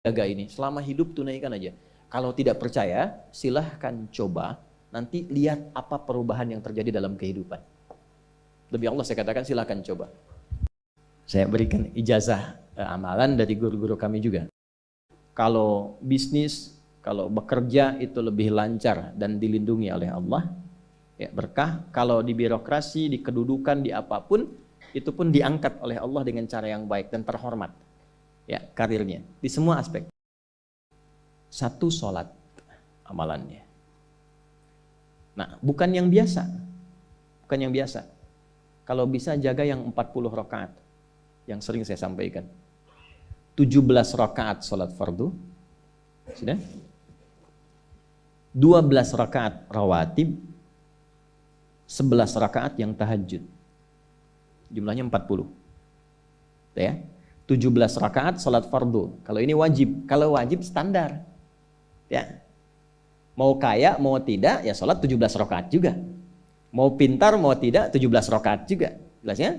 jaga ini. Selama hidup tunaikan aja. Kalau tidak percaya, silahkan coba. Nanti lihat apa perubahan yang terjadi dalam kehidupan. Demi Allah saya katakan silahkan coba. Saya berikan ijazah amalan dari guru-guru kami juga. Kalau bisnis, kalau bekerja itu lebih lancar dan dilindungi oleh Allah, ya berkah. Kalau di birokrasi, di kedudukan, di apapun, itu pun diangkat oleh Allah dengan cara yang baik dan terhormat. Ya, karirnya di semua aspek. Satu sholat amalannya. Nah, bukan yang biasa. Bukan yang biasa. Kalau bisa jaga yang 40 rakaat. Yang sering saya sampaikan. 17 rakaat sholat fardu. Sudah? 12 rakaat rawatib. 11 rakaat yang tahajud. Jumlahnya 40. Ya. 17 rakaat sholat fardu. Kalau ini wajib. Kalau wajib standar. Ya. Mau kaya, mau tidak, ya sholat 17 rakaat juga. Mau pintar, mau tidak, 17 rakaat juga. Jelas ya?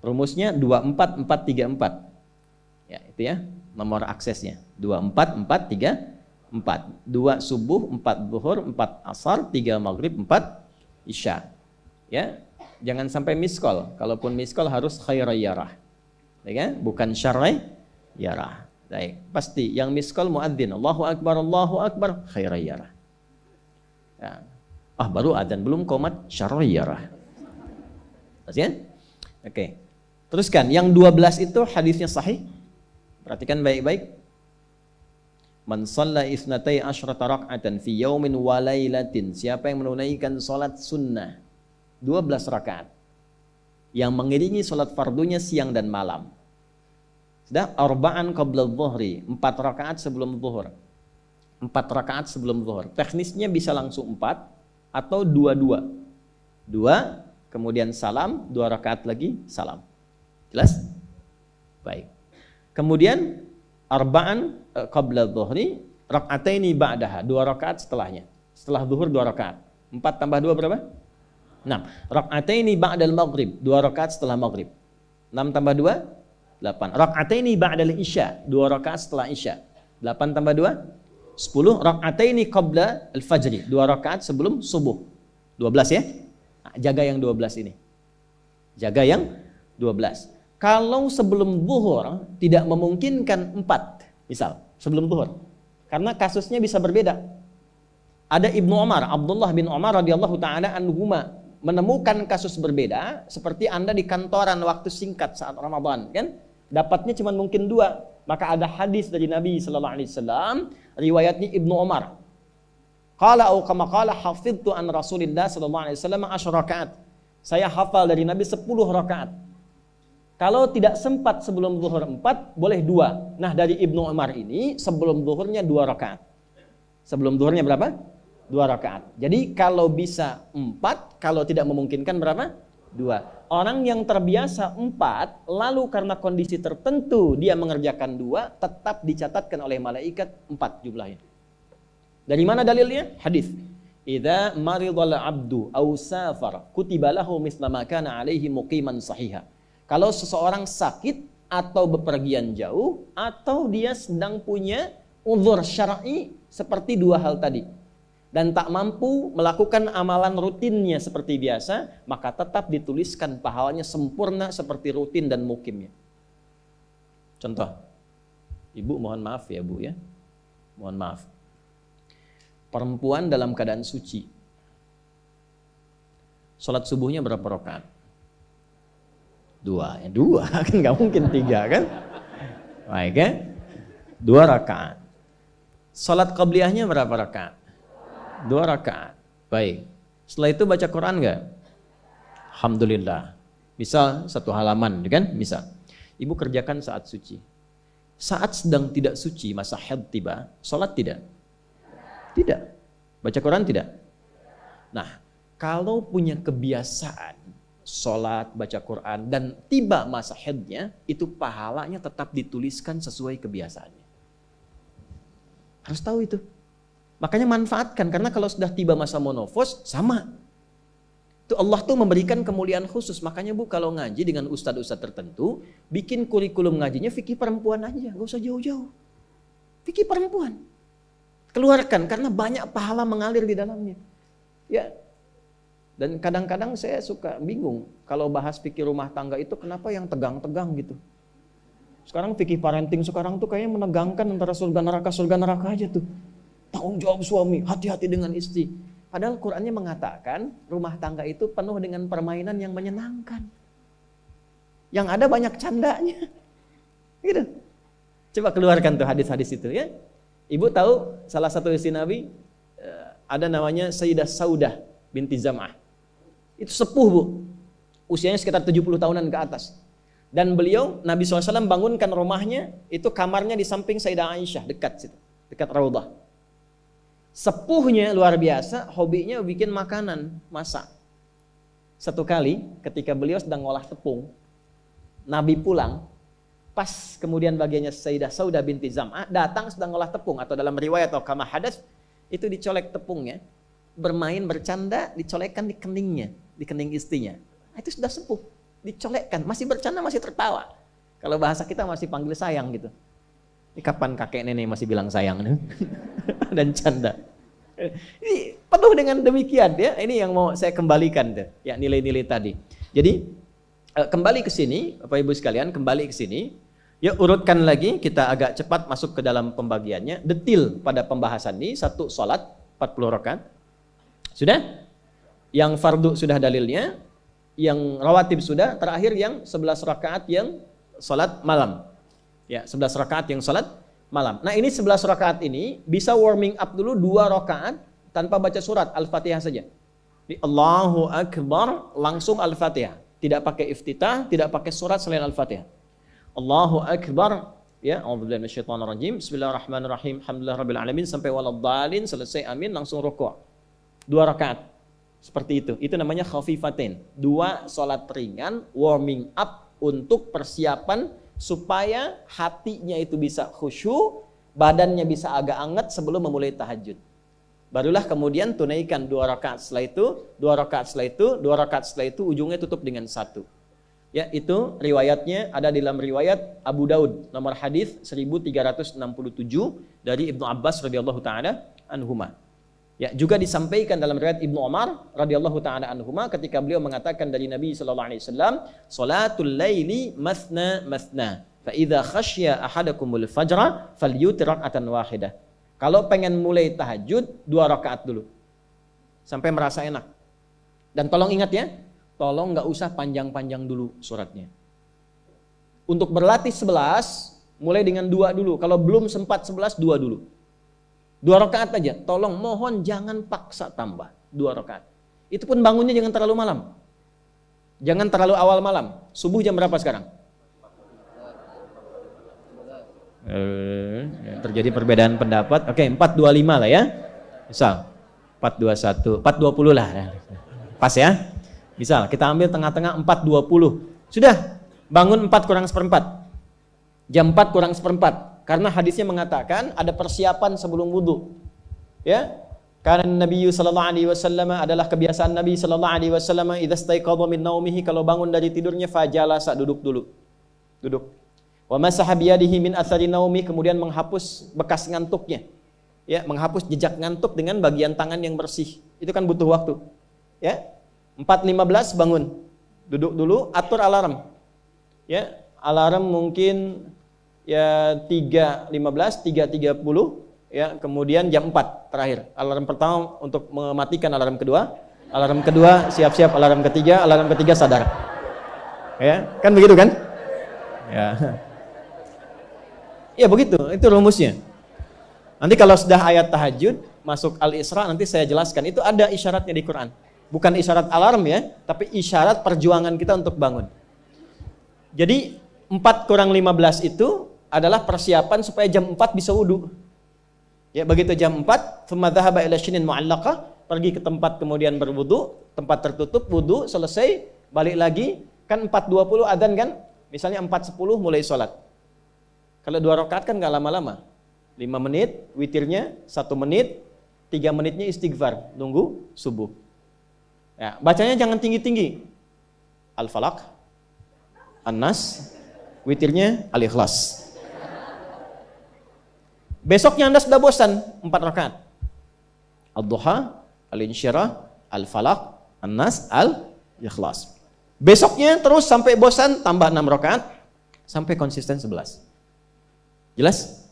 Rumusnya 24434. Ya, itu ya. Nomor aksesnya. 24434. 2 subuh, 4 zuhur, 4 asar, 3 maghrib, 4 isya. Ya. Jangan sampai miss call. Kalaupun miss call harus khairayyarah. Ya kan? Bukan syar'i yarah. Baik, pasti yang miss call muadzin Allahu akbar khairayyarah. Ya. Baru adzan belum qomat syar'i yarah. Ya? Oke. Teruskan, yang 12 itu hadisnya sahih. Perhatikan baik-baik. Man shalla isnatai asyrata rak'atan fi yaumin wa lailatin. Siapa yang menunaikan salat sunnah 12 rakaat yang mengiringi sholat fardunya siang dan malam. Sudah, arba'an qabla dhuhri, 4 rakaat sebelum zuhur. 4 rakaat sebelum zuhur. Teknisnya bisa langsung 4 atau 2-2. 2, kemudian salam, 2 rakaat lagi, salam. Jelas? Baik. Kemudian arba'an qabla dhuhri, rak'ataini ba'daha, 2 rakaat setelahnya. Setelah zuhur 2 rakaat. 4 tambah 2 berapa? 6. Rak'ataini ba'dal maghrib, 2 rakaat setelah maghrib. 6 tambah 2, 8. Rak'ataini ba'dal isya, 2 rakaat setelah isya. 8 tambah 2, 10. Rak'ataini qabla al-fajri, 2 rakaat sebelum subuh. 12 ya. Nah, jaga yang 12 ini. Jaga yang 12. Kalau sebelum zuhur tidak memungkinkan 4, misal sebelum zuhur. Karena kasusnya bisa berbeda. Ada Ibnu Umar, Abdullah bin Umar radhiyallahu taala anhuma, menemukan kasus berbeda, seperti Anda di kantoran waktu singkat saat Ramadan, kan? Dapatnya cuma mungkin 2. Maka ada hadis dari Nabi sallallahu alaihi wasallam, riwayatnya Ibnu Umar. Qala au kama qala hafidtu an Rasulillah sallallahu alaihi wasallam 10 rakaat. Saya hafal dari Nabi 10 rakaat. Kalau tidak sempat sebelum zuhur 4, boleh 2. Nah, dari Ibnu Umar ini sebelum zuhurnya 2 rakaat. Sebelum zuhurnya berapa? 2 rakaat. Jadi kalau bisa 4, kalau tidak memungkinkan berapa? 2. Orang yang terbiasa 4, lalu karena kondisi tertentu dia mengerjakan 2, tetap dicatatkan oleh malaikat 4 jumlahnya. Dari mana dalilnya? Hadis. Idza maridal abdu aw safar kutiba lahu misla ma kana alaihi muqiman sahiha. Kalau seseorang sakit atau bepergian jauh atau dia sedang punya uzur syar'i seperti 2 hal tadi, dan tak mampu melakukan amalan rutinnya seperti biasa, maka tetap dituliskan pahalanya sempurna seperti rutin dan mukimnya. Contoh, ibu mohon maaf ya bu ya, mohon maaf. Perempuan dalam keadaan suci, sholat subuhnya berapa rakaat? 2, ya 2 kan nggak mungkin 3 kan? Baik ya, 2 rakaat. Sholat qabliyahnya berapa rakaat? 2 rakaat. Baik. Setelah itu baca Quran enggak? Alhamdulillah. Misal 1 halaman, kan? Misal. Ibu kerjakan saat suci. Saat sedang tidak suci, masa haid tiba, sholat tidak? Tidak. Baca Quran tidak? Nah, kalau punya kebiasaan sholat, baca Quran, dan tiba masa haidnya, itu pahalanya tetap dituliskan sesuai kebiasaannya. Harus tahu itu. Makanya manfaatkan, karena kalau sudah tiba masa monofos, sama. Itu Allah tuh memberikan kemuliaan khusus. Makanya bu, kalau ngaji dengan ustadz-ustadz tertentu, bikin kurikulum ngajinya fikih perempuan aja, gak usah jauh-jauh. Fikih perempuan. Keluarkan karena banyak pahala mengalir di dalamnya. Ya. Dan kadang-kadang saya suka bingung kalau bahas fikih rumah tangga itu kenapa yang tegang-tegang gitu. Sekarang fikih parenting sekarang tuh kayaknya menegangkan antara surga neraka aja tuh. Tanggung jawab suami, hati-hati dengan istri. Padahal Qur'annya mengatakan rumah tangga itu penuh dengan permainan yang menyenangkan. Yang ada banyak candanya. Gitu. Coba keluarkan tuh hadis-hadis itu ya. Ibu tahu salah satu istri Nabi ada namanya Sayyidah Saudah binti Zam'ah. Itu sepuh bu. Usianya sekitar 70 tahunan ke atas. Dan beliau, Nabi SAW bangunkan rumahnya, itu kamarnya di samping Sayyidah Aisyah, dekat situ, dekat Raudah. Sepuhnya luar biasa, hobinya bikin makanan, masak. Satu kali ketika beliau sedang ngolah tepung, Nabi pulang, pas kemudian bagiannya Sayyidah Saudah binti Zam'ah datang sedang ngolah tepung, atau dalam riwayat atau kama hadas, itu dicolek tepungnya, bermain, bercanda, dicolekkan di keningnya, di kening istrinya. Itu sudah sepuh. Dicolekkan, masih bercanda, masih tertawa. Kalau bahasa kita masih panggil sayang gitu. Ini kapan kakek nenek masih bilang sayang dan canda. Ini penuh dengan demikian ya. Ini yang mau saya kembalikan deh, ya nilai-nilai tadi. Jadi kembali ke sini, Bapak Ibu sekalian, kembali ke sini. Ya urutkan lagi, kita agak cepat masuk ke dalam pembagiannya. Detil pada pembahasan ini, satu salat 40 rakaat. Sudah? Yang fardu sudah dalilnya. Yang rawatib sudah, terakhir yang 11 rakaat yang salat malam. Ya, 11 rakaat yang salat malam. Nah, ini 11 rakaat ini bisa warming up dulu 2 rakaat tanpa baca surat Al-Fatihah saja. Di Allahu Akbar langsung Al-Fatihah, tidak pakai iftitah, tidak pakai surat selain Al-Fatihah. Allahu Akbar, ya, a'udzubillahi minasyaitonirrajim. Bismillahirrahmanirrahim. Alhamdulillahirabbil alamin sampai waladhdallin, selesai amin langsung rukuk. 2 rakaat. Seperti itu namanya khafifatain. 2 salat ringan, warming up untuk persiapan supaya hatinya itu bisa khusyuk, badannya bisa agak anget sebelum memulai tahajud. Barulah kemudian tunaikan 2 rakaat setelah itu, 2 rakaat setelah itu, 2 rakaat setelah itu, ujungnya tutup dengan 1. Ya, itu riwayatnya ada dalam riwayat Abu Daud, nomor hadis 1367 dari Ibnu Abbas radhiyallahu taala anhuma. Ya, juga disampaikan dalam riwayat Ibnu Umar radhiyallahu taala anhuma ketika beliau mengatakan dari Nabi sallallahu alaihi wasallam, "Shalatul laili mathna mathna, fa idza khasya ahadakumul fajra falyutir rak'atan wahidah." Kalau pengen mulai tahajud 2 rakaat dulu. Sampai merasa enak. Dan tolong ingat ya, tolong enggak usah panjang-panjang dulu suratnya. Untuk berlatih 11, mulai dengan 2 dulu. Kalau belum sempat 11, 2 dulu. 2 rakaat aja, tolong mohon jangan paksa tambah 2 rakaat. Itu pun bangunnya jangan terlalu malam. Jangan terlalu awal malam. Subuh jam berapa sekarang? Terjadi perbedaan pendapat. Oke, 4.25 lah ya. Misal 4.21, 4.20 lah. Pas ya. Misal kita ambil tengah-tengah 4.20. Sudah, bangun 4 kurang seperempat. Jam 4 kurang seperempat. Karena hadisnya mengatakan ada persiapan sebelum wudu. Ya. Karena Nabi sallallahu alaihi wasallam adalah kebiasaan Nabi sallallahu alaihi wasallam idza staiqadha min naumihi, kalau bangun dari tidurnya fajalasa, duduk dulu. Duduk. Wa masaha biyadihi min athari naumi, kemudian menghapus bekas ngantuknya. Ya, menghapus jejak ngantuk dengan bagian tangan yang bersih. Itu kan butuh waktu. Ya. 4.15 bangun. Duduk dulu, atur alarm. Ya, alarm mungkin ya 3.15, 3.30, ya, kemudian jam 4 terakhir. Alarm pertama untuk mematikan alarm kedua siap-siap alarm ketiga sadar. Ya, kan begitu kan? Ya. Ya begitu, itu rumusnya. Nanti kalau sudah ayat tahajud, masuk Al-Isra, nanti saya jelaskan. Itu ada isyaratnya di Quran. Bukan isyarat alarm ya, tapi isyarat perjuangan kita untuk bangun. Jadi 4 kurang 15 itu adalah persiapan supaya jam 4 bisa wudu. Ya, begitu jam 4, thumma dhahaba ila shinin mu'allaqah, pergi ke tempat kemudian berwudu, tempat tertutup, wudu, selesai, balik lagi, kan 4.20 adzan kan? Misalnya 4.10 mulai sholat. Kalau 2 rakaat kan nggak lama-lama. 5 menit, witirnya 1 menit, 3 menitnya istighfar, nunggu subuh. Ya, bacanya jangan tinggi-tinggi. Al-Falaq, An-Nas, witirnya Al-Ikhlas. Besoknya Anda sudah bosan 4 rakaat. Ad-duha, al-insyirah, al-falaq, an-nas, al-ikhlas. Besoknya terus sampai bosan tambah 6 rakaat sampai konsisten 11. Jelas?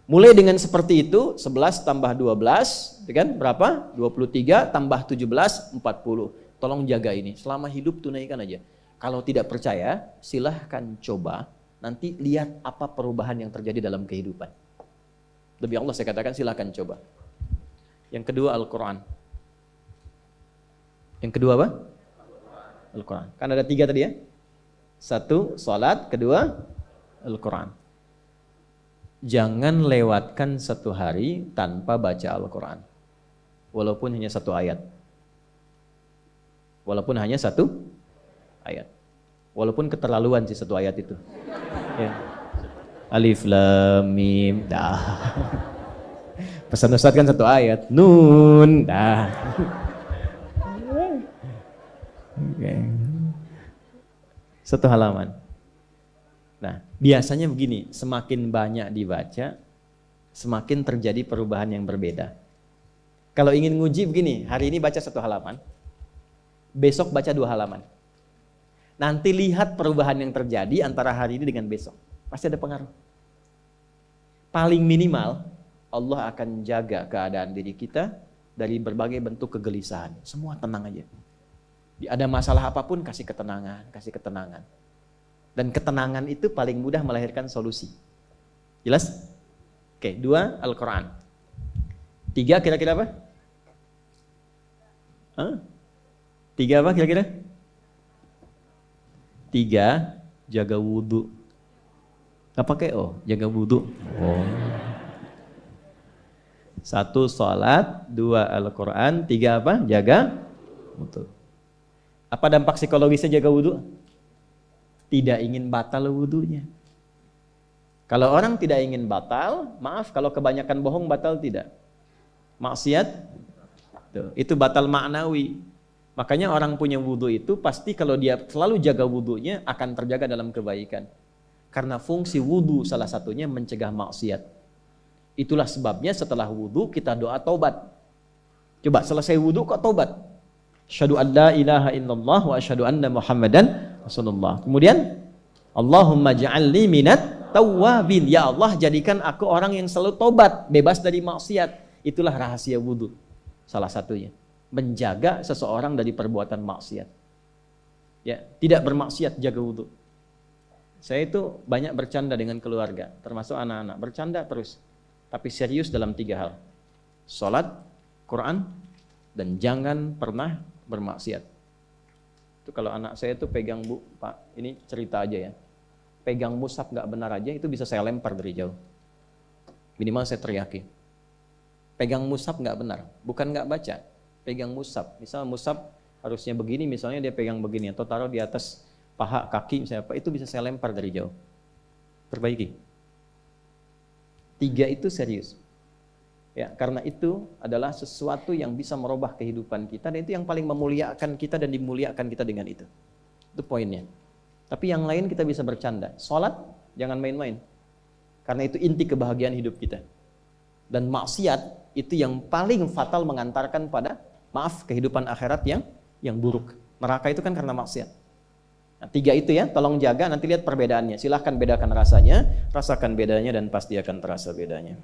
Mulai dengan seperti itu 11 tambah 12, kan berapa? 23 tambah 17, 40. Tolong jaga ini, selama hidup tunaikan aja. Kalau tidak percaya, silahkan coba, nanti lihat apa perubahan yang terjadi dalam kehidupan. Demi Allah saya katakan silahkan coba. Yang kedua Al-Quran. Yang kedua apa? Al-Quran. Kan ada 3 tadi ya? 1, salat. Kedua, Al-Quran. Jangan lewatkan 1 hari tanpa baca Al-Quran. Walaupun hanya 1 ayat. Walaupun hanya 1 ayat. Walaupun keterlaluan sih 1 ayat itu. Ya. Alif Lam Mim. Dah. Pesan Ustaz kan 1 ayat. Nun. Dah. Okay. 1 halaman. Nah, biasanya begini, semakin banyak dibaca, semakin terjadi perubahan yang berbeda. Kalau ingin nguji begini, hari ini baca 1 halaman, besok baca 2 halaman. Nanti lihat perubahan yang terjadi antara hari ini dengan besok. Pasti ada pengaruh. Paling minimal, Allah akan jaga keadaan diri kita dari berbagai bentuk kegelisahan. Semua tenang aja. Ada masalah apapun, kasih ketenangan, kasih ketenangan. Dan ketenangan itu paling mudah melahirkan solusi. Jelas? Oke, 2, Al-Quran. 3 kira-kira apa? 3 apa kira-kira? 3, jaga wudhu. Gak pakai jaga wudhu. 1, sholat. 2, Al-Quran. 3 apa? Jaga wudhu. Apa dampak psikologisnya jaga wudhu? Tidak ingin batal wudhunya. Kalau orang tidak ingin batal, maaf kalau kebanyakan bohong batal tidak. Maksiat, itu batal maknawi. Makanya orang punya wudhu itu pasti kalau dia selalu jaga wudhunya akan terjaga dalam kebaikan. Karena fungsi wudhu salah satunya mencegah maksiat. Itulah sebabnya setelah wudhu kita doa taubat. Coba selesai wudhu kok taubat? Asyhadu an la ilaha illallah wa asyhadu anna Muhammadan Rasulullah. Kemudian Allahumma ja'alni minat tawwabin. Ya Allah, jadikan aku orang yang selalu tobat, bebas dari maksiat. Itulah rahasia wudhu. Salah satunya menjaga seseorang dari perbuatan maksiat. Ya, tidak bermaksiat, jaga wudhu. Saya itu banyak bercanda dengan keluarga, termasuk anak-anak. Bercanda terus, tapi serius dalam 3 hal. Salat, Quran, dan jangan pernah bermaksiat. Itu kalau anak saya itu pegang, Bu, Pak, ini cerita aja ya. Pegang mushaf nggak benar aja itu bisa saya lempar dari jauh. Minimal saya teriaki. Pegang mushaf nggak benar, bukan nggak baca. Pegang mushaf, misal mushaf harusnya begini, misalnya dia pegang begini atau taruh di atas paha kaki misalnya apa, itu bisa saya lempar dari jauh. Perbaiki. 3 itu serius. Ya, karena itu adalah sesuatu yang bisa merubah kehidupan kita dan itu yang paling memuliakan kita dan dimuliakan kita dengan itu. Itu poinnya. Tapi yang lain kita bisa bercanda. Salat jangan main-main. Karena itu inti kebahagiaan hidup kita. Dan maksiat itu yang paling fatal mengantarkan pada kehidupan akhirat yang buruk. Neraka itu kan karena maksiat. Nah, 3 itu ya, tolong jaga, nanti lihat perbedaannya. Silahkan bedakan rasanya, rasakan bedanya dan pasti akan terasa bedanya.